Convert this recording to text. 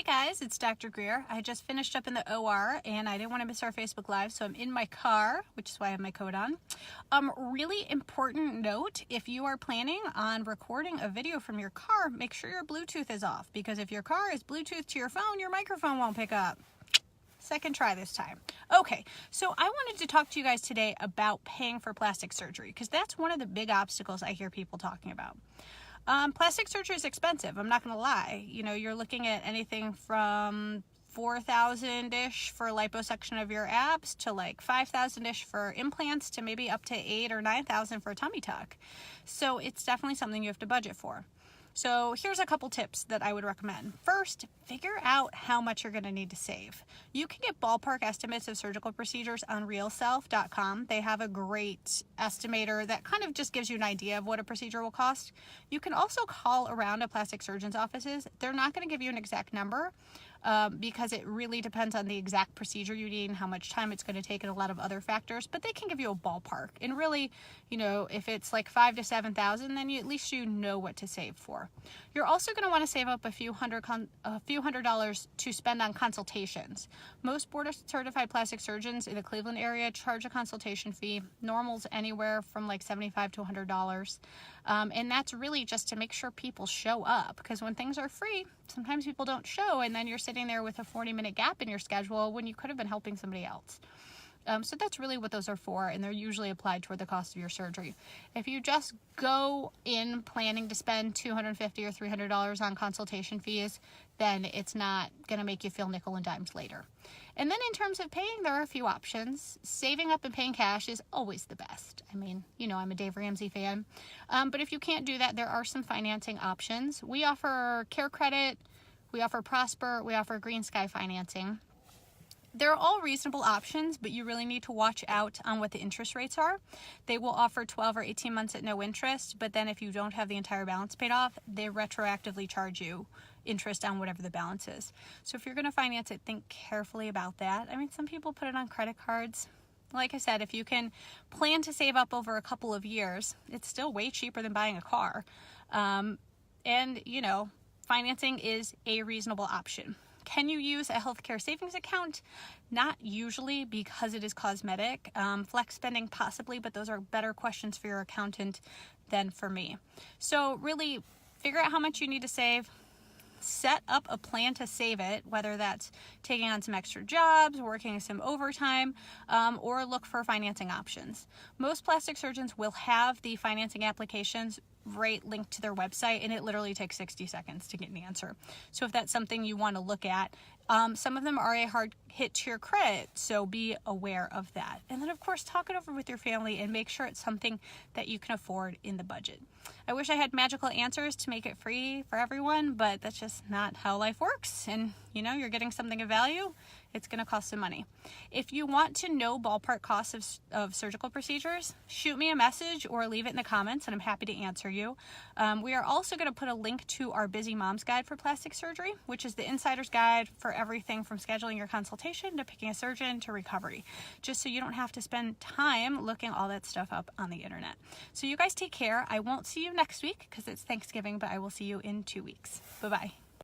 Hey guys, it's Dr. Greer. I just finished up in the OR and I didn't want to miss our Facebook Live, so I'm in my car, which is why I have my coat on. Really important note, if you are planning on recording a video from your car, make sure your Bluetooth is off, because if your car is Bluetooth to your phone, your microphone won't pick up. Second try this time. Okay, so I wanted to talk to you guys today about paying for plastic surgery, because that's one of the big obstacles I hear people talking about. Plastic surgery is expensive, I'm not going to lie. You know, you're looking at anything from $4,000-ish for liposuction of your abs to like $5,000-ish for implants to maybe up to $8,000 or $9,000 for a tummy tuck. So it's definitely something you have to budget for. So here's a couple tips that I would recommend. First, figure out how much you're going to need to save. You can get ballpark estimates of surgical procedures on realself.com. They have a great estimator that kind of just gives you an idea of what a procedure will cost. You can also call around to plastic surgeons' offices. They're not going to give you an exact number because it really depends on the exact procedure you need and how much time it's going to take and a lot of other factors, but they can give you a ballpark. And really, you know, if it's like $5,000 to $7,000, then at least you know what to save for. You're also going to want to save up a few hundred dollars to spend on consultations. Most board certified plastic surgeons in the Cleveland area charge a consultation fee. Normal's anywhere from like $75 to $100. And that's really just to make sure people show up, because when things are free, sometimes people don't show, and then you're sitting there with a 40-minute gap in your schedule when you could have been helping somebody else. So that's really what those are for, and they're usually applied toward the cost of your surgery. If you just go in planning to spend $250 or $300 on consultation fees, then it's not going to make you feel nickel and dimes later. And then in terms of paying, there are a few options. Saving up and paying cash is always the best. I mean, you know, I'm a Dave Ramsey fan. But if you can't do that, there are some financing options. We offer Care Credit, we offer Prosper, we offer Green Sky financing. They're all reasonable options, but you really need to watch out on what the interest rates are. They will offer 12 or 18 months at no interest, but then if you don't have the entire balance paid off, they retroactively charge you interest on whatever the balance is. So if you're going to finance it, think carefully about that. I mean, some people put it on credit cards. Like I said, if you can plan to save up over a couple of years, it's still way cheaper than buying a car. And, you know, financing is a reasonable option. Can you use a healthcare savings account? Not usually, because it is cosmetic. Flex spending possibly, but those are better questions for your accountant than for me. So really figure out how much you need to save. Set up a plan to save it, whether that's taking on some extra jobs, working some overtime, or look for financing options. Most plastic surgeons will have the financing applications right linked to their website, and it literally takes 60 seconds to get an answer. So if that's something you want to look at, some of them are a hard hit to your credit, so be aware of that. And then of course talk it over with your family and make sure it's something that you can afford in the budget. I wish I had magical answers to make it free for everyone, but that's just not how life works. And you know, you're getting something of value, it's going to cost some money. If you want to know ballpark costs of surgical procedures, shoot me a message or leave it in the comments and I'm happy to answer you. We are also going to put a link to our Busy Mom's Guide for Plastic Surgery, which is the insider's guide for everything from scheduling your consultation to picking a surgeon to recovery, just so you don't have to spend time looking all that stuff up on the internet. So you guys take care. I won't see you next week because it's Thanksgiving, but I will see you in 2 weeks. Bye-bye.